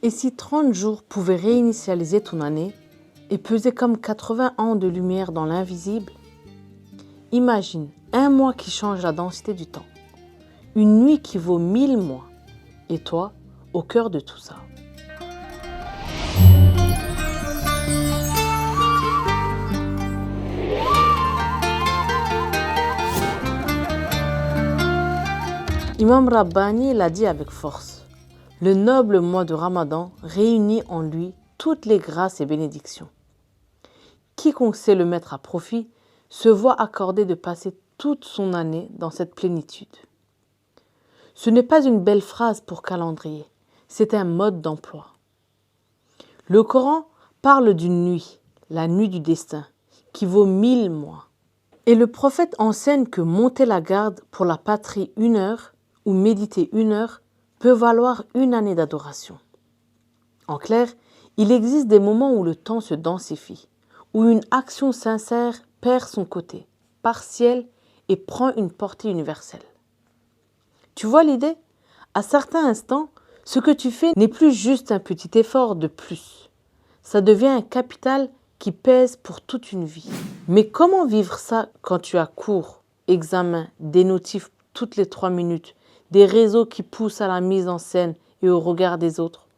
Et si 30 jours pouvaient réinitialiser ton année et peser comme 80 ans de lumière dans l'invisible? Imagine un mois qui change la densité du temps, une nuit qui vaut 1000 mois, et toi, au cœur de tout ça. Imam Rabbani l'a dit avec force. Le noble mois de Ramadan réunit en lui toutes les grâces et bénédictions. Quiconque sait le mettre à profit se voit accordé de passer toute son année dans cette plénitude. Ce n'est pas une belle phrase pour calendrier, c'est un mode d'emploi. Le Coran parle d'une nuit, la nuit du destin, qui vaut 1000 mois. Et le prophète enseigne que monter la garde pour la patrie 1 heure ou méditer 1 heure peut valoir une année d'adoration. En clair, il existe des moments où le temps se densifie, où une action sincère perd son côté partiel et prend une portée universelle. Tu vois l'idée? À certains instants, ce que tu fais n'est plus juste un petit effort de plus. Ça devient un capital qui pèse pour toute une vie. Mais comment vivre ça quand tu as cours, examen, des notifs toutes les 3 minutes, des réseaux qui poussent à la mise en scène et au regard des autres?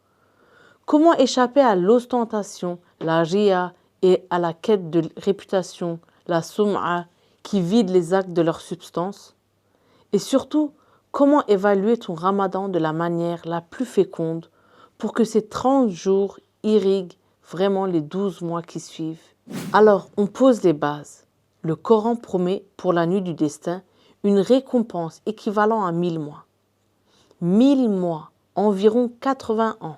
Comment échapper à l'ostentation, la ria et à la quête de réputation, la sum'a, qui vide les actes de leur substance? Et surtout, comment évaluer ton ramadan de la manière la plus féconde pour que ces 30 jours irriguent vraiment les 12 mois qui suivent? Alors, on pose les bases. Le Coran promet pour la nuit du destin une récompense équivalente à 1000 mois. 1000 mois, environ 80 ans.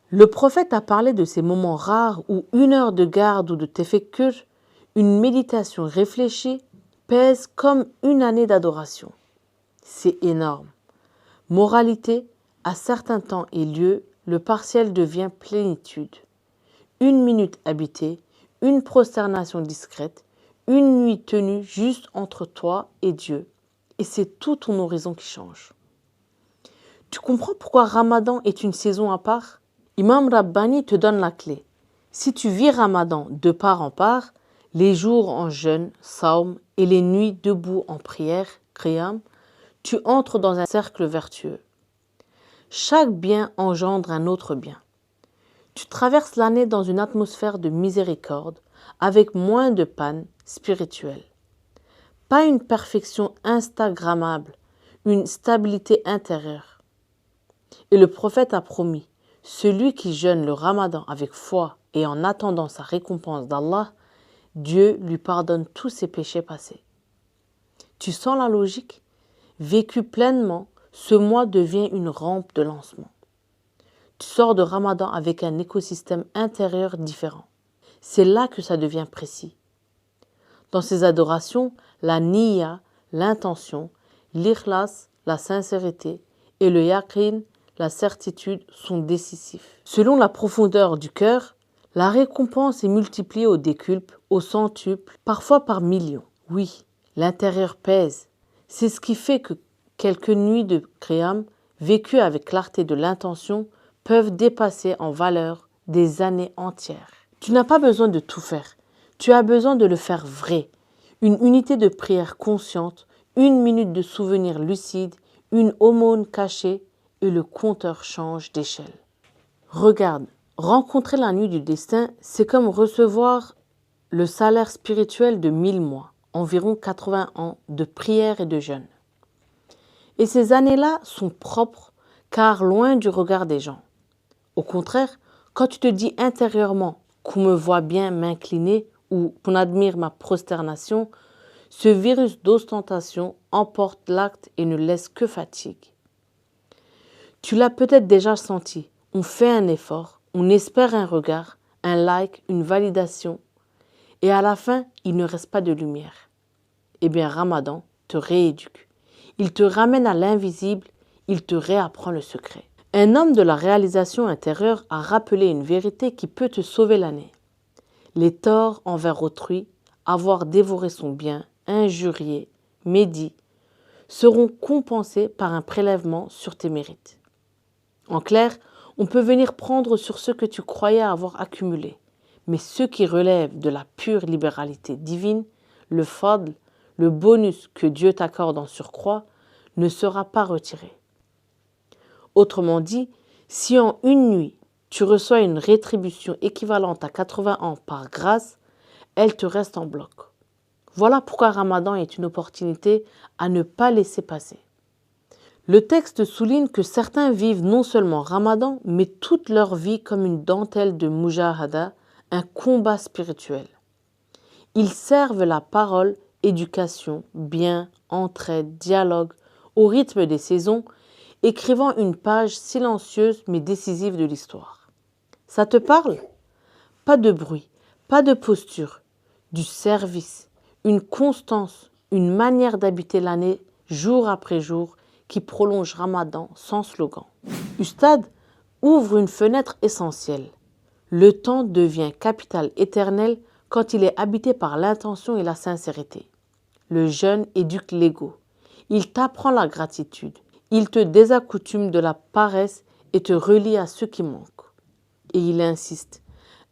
Le prophète a parlé de ces moments rares où 1 heure de garde ou de tefekkur, une méditation réfléchie, pèse comme une année d'adoration. C'est énorme. Moralité, à certains temps et lieux, le partiel devient plénitude. 1 minute habitée, une prosternation discrète, une nuit tenue juste entre toi et Dieu. Et c'est tout ton horizon qui change. Tu comprends pourquoi Ramadan est une saison à part? Imam Rabbani te donne la clé. Si tu vis Ramadan de part en part, les jours en jeûne, saum, et les nuits debout en prière, qiyam, tu entres dans un cercle vertueux. Chaque bien engendre un autre bien. Tu traverses l'année dans une atmosphère de miséricorde, avec moins de panne spirituelle. Pas une perfection instagrammable, une stabilité intérieure. Et le prophète a promis, celui qui jeûne le Ramadan avec foi et en attendant sa récompense d'Allah, Dieu lui pardonne tous ses péchés passés. Tu sens la logique? Vécu pleinement, ce mois devient une rampe de lancement. Tu sors de Ramadan avec un écosystème intérieur différent. C'est là que ça devient précis. Dans ces adorations, la niyya, l'intention, l'ikhlas, la sincérité, et le yaqin, la certitude, sont décisifs. Selon la profondeur du cœur, la récompense est multipliée au décuple, au centuple, parfois par millions. Oui, l'intérieur pèse. C'est ce qui fait que quelques nuits de qiyam, vécues avec clarté de l'intention, peuvent dépasser en valeur des années entières. Tu n'as pas besoin de tout faire. Tu as besoin de le faire vrai. Une unité de prière consciente, 1 minute de souvenir lucide, une aumône cachée et le compteur change d'échelle. Regarde, rencontrer la nuit du destin, c'est comme recevoir le salaire spirituel de 1000 mois, environ 80 ans de prière et de jeûne. Et ces années-là sont propres, car loin du regard des gens. Au contraire, quand tu te dis intérieurement qu'on me voit bien m'incliner ou qu'on admire ma prosternation, ce virus d'ostentation emporte l'acte et ne laisse que fatigue. Tu l'as peut-être déjà senti, on fait un effort, on espère un regard, un like, une validation, et à la fin, il ne reste pas de lumière. Eh bien, Ramadan te rééduque. Il te ramène à l'invisible, il te réapprend le secret. Un homme de la réalisation intérieure a rappelé une vérité qui peut te sauver l'année. Les torts envers autrui, avoir dévoré son bien, injurié, médit, seront compensés par un prélèvement sur tes mérites. En clair, On peut venir prendre sur ce que tu croyais avoir accumulé, mais ce qui relève de la pure libéralité divine, le fadl, le bonus que Dieu t'accorde en surcroît, ne sera pas retiré. Autrement dit, si en une nuit, tu reçois une rétribution équivalente à 80 ans par grâce, elle te reste en bloc. Voilà pourquoi Ramadan est une opportunité à ne pas laisser passer. Le texte souligne que certains vivent non seulement Ramadan, mais toute leur vie comme une dentelle de mujahada, un combat spirituel. Ils servent la parole, éducation, bien, entraide, dialogue, au rythme des saisons, écrivant une page silencieuse mais décisive de l'histoire. Ça te parle? Pas de bruit, pas de posture, du service, une constance, une manière d'habiter l'année jour après jour qui prolonge Ramadan sans slogan. Ustad ouvre une fenêtre essentielle. Le temps devient capital éternel quand il est habité par l'intention et la sincérité. Le jeûne éduque l'ego. Il t'apprend la gratitude. Il te désaccoutume de la paresse et te relie à ce qui manque. Et il insiste,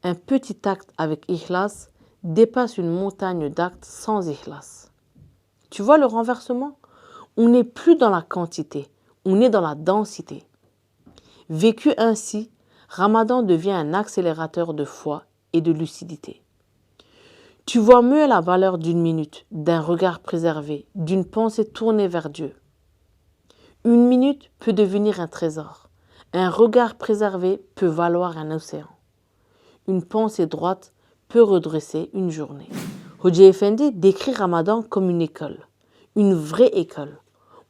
un petit acte avec ikhlas dépasse une montagne d'actes sans ikhlas. Tu vois le renversement? On n'est plus dans la quantité, on est dans la densité. Vécu ainsi, Ramadan devient un accélérateur de foi et de lucidité. Tu vois mieux la valeur d'une minute, d'un regard préservé, d'une pensée tournée vers Dieu. Une minute peut devenir un trésor. Un regard préservé peut valoir un océan. Une pensée droite peut redresser une journée. Hoji Effendi décrit Ramadan comme une école, une vraie école.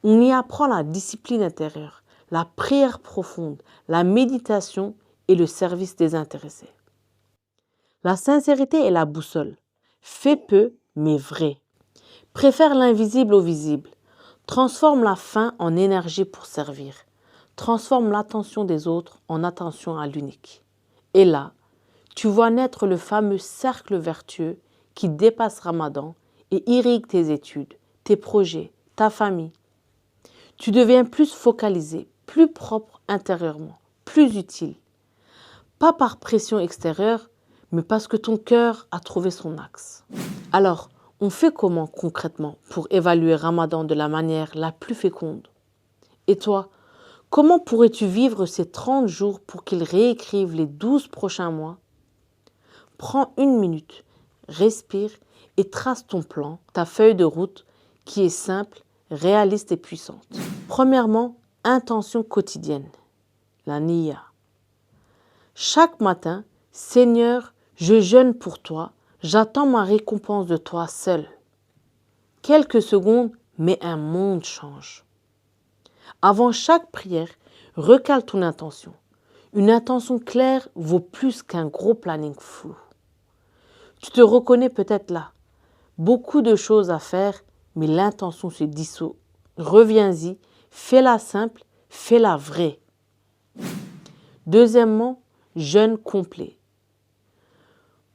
On y apprend la discipline intérieure, la prière profonde, la méditation et le service désintéressé. La sincérité est la boussole. Fais peu, mais vrai. Préfère l'invisible au visible. Transforme la faim en énergie pour servir. Transforme l'attention des autres en attention à l'unique. Et là, tu vois naître le fameux cercle vertueux qui dépasse Ramadan et irrigue tes études, tes projets, ta famille. Tu deviens plus focalisé, plus propre intérieurement, plus utile. Pas par pression extérieure, mais parce que ton cœur a trouvé son axe. Alors, on fait comment concrètement pour évaluer Ramadan de la manière la plus féconde? Et toi, comment pourrais-tu vivre ces 30 jours pour qu'ils réécrivent les 12 prochains mois? Prends une minute, respire et trace ton plan, ta feuille de route qui est simple, réaliste et puissante. Premièrement, intention quotidienne, la niya. Chaque matin, Seigneur, je jeûne pour toi, j'attends ma récompense de toi seul. Quelques secondes, mais un monde change. Avant chaque prière, recale ton intention. Une intention claire vaut plus qu'un gros planning flou. Tu te reconnais peut-être là. Beaucoup de choses à faire, mais l'intention se dissout. Reviens-y, fais-la simple, fais-la vraie. Deuxièmement, jeûne complet.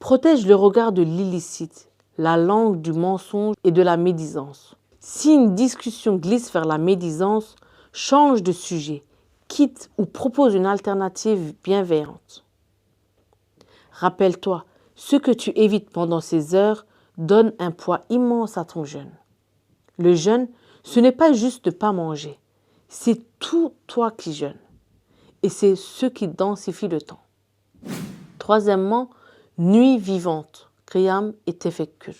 Protège le regard de l'illicite, la langue du mensonge et de la médisance. Si une discussion glisse vers la médisance, change de sujet, quitte ou propose une alternative bienveillante. Rappelle-toi, ce que tu évites pendant ces heures donne un poids immense à ton jeûne. Le jeûne, ce n'est pas juste ne pas manger, c'est tout toi qui jeûnes. Et c'est ce qui densifie le temps. Troisièmement, nuit vivante, qiyam et tefekkur.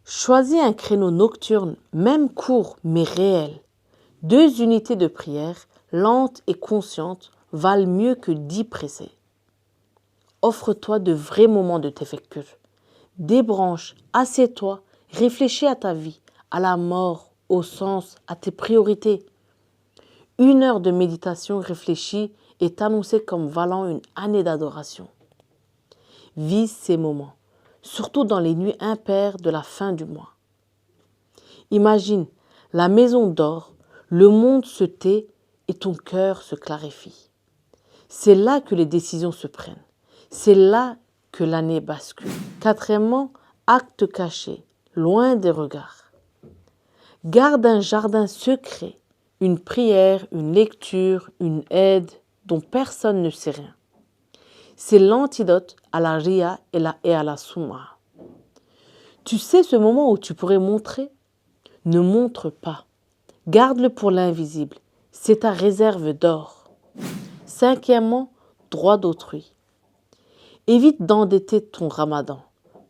Choisis un créneau nocturne, même court mais réel. 2 unités de prière, lentes et conscientes, valent mieux que 10 pressées. Offre-toi de vrais moments de tefekkur. Débranche, assieds-toi, réfléchis à ta vie, à la mort, au sens, à tes priorités. 1 heure de méditation réfléchie est annoncée comme valant une année d'adoration. Vise ces moments, surtout dans les nuits impaires de la fin du mois. Imagine, la maison dort, le monde se tait et ton cœur se clarifie. C'est là que les décisions se prennent. C'est là que l'année bascule. Quatrièmement, acte caché, loin des regards. Garde un jardin secret, une prière, une lecture, une aide, dont personne ne sait rien. C'est l'antidote à la ria et à la souma. Tu sais ce moment où tu pourrais montrer? Ne montre pas. Garde-le pour l'invisible. C'est ta réserve d'or. Cinquièmement, droit d'autrui. Évite d'endetter ton ramadan.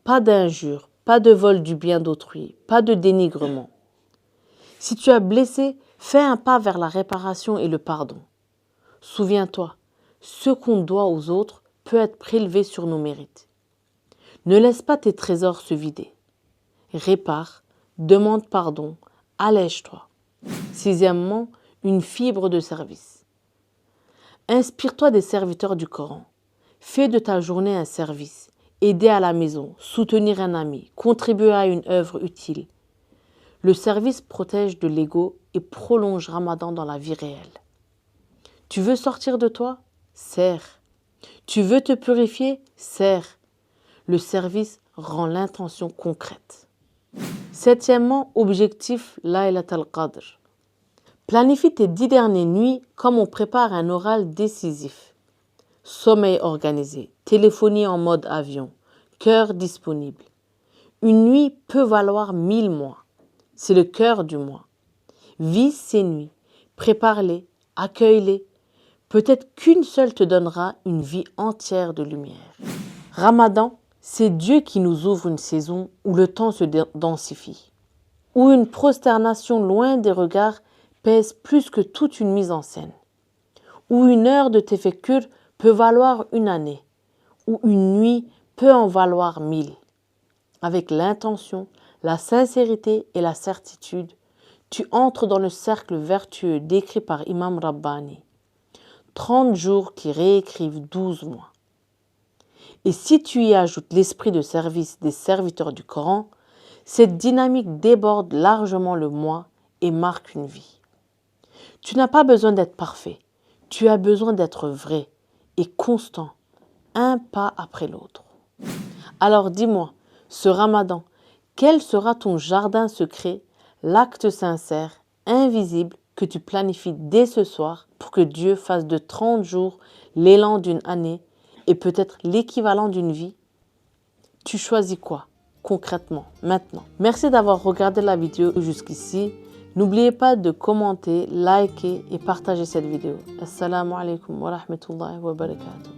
Pas d'injures, pas de vol du bien d'autrui, pas de dénigrement. Si tu as blessé, fais un pas vers la réparation et le pardon. Souviens-toi, ce qu'on doit aux autres peut être prélevé sur nos mérites. Ne laisse pas tes trésors se vider. Répare, demande pardon, allège-toi. Sixièmement, une fibre de service. Inspire-toi des serviteurs du Coran. Fais de ta journée un service. Aider à la maison, soutenir un ami, contribuer à une œuvre utile. Le service protège de l'ego et prolonge Ramadan dans la vie réelle. Tu veux sortir de toi? Sers. Tu veux te purifier? Sers. Le service rend l'intention concrète. Septièmement, objectif Laylat al-Qadr. Planifie tes 10 dernières nuits comme on prépare un oral décisif. Sommeil organisé, téléphonie en mode avion, cœur disponible. Une nuit peut valoir 1000 mois. C'est le cœur du mois. Vise ces nuits, prépare-les, accueille-les. Peut-être qu'une seule te donnera une vie entière de lumière. Ramadan, c'est Dieu qui nous ouvre une saison où le temps se densifie, où une prosternation loin des regards pèse plus que toute une mise en scène, où une heure de tefekkür peut valoir une année, où une nuit peut en valoir 1000. Avec l'intention, la sincérité et la certitude, tu entres dans le cercle vertueux décrit par Imam Rabbani. 30 jours qui réécrivent 12 mois. Et si tu y ajoutes l'esprit de service des serviteurs du Coran, cette dynamique déborde largement le mois et marque une vie. Tu n'as pas besoin d'être parfait, tu as besoin d'être vrai et constant, un pas après l'autre. Alors dis-moi, ce Ramadan, quel sera ton jardin secret, l'acte sincère, invisible, que tu planifies dès ce soir pour que Dieu fasse de 30 jours l'élan d'une année et peut-être l'équivalent d'une vie? Tu choisis quoi concrètement maintenant? Merci d'avoir regardé la vidéo jusqu'ici. N'oubliez pas de commenter, liker et partager cette vidéo. Assalamu alaikum wa rahmatullahi wa barakatuh.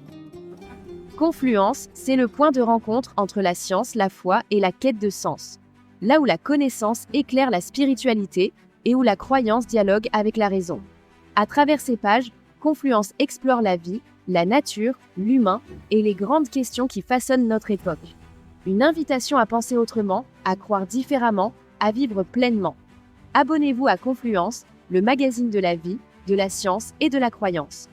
Confluence, c'est le point de rencontre entre la science, la foi et la quête de sens. Là où la connaissance éclaire la spiritualité et où la croyance dialogue avec la raison. À travers ces pages, Confluence explore la vie, la nature, l'humain et les grandes questions qui façonnent notre époque. Une invitation à penser autrement, à croire différemment, à vivre pleinement. Abonnez-vous à Confluence, le magazine de la vie, de la science et de la croyance.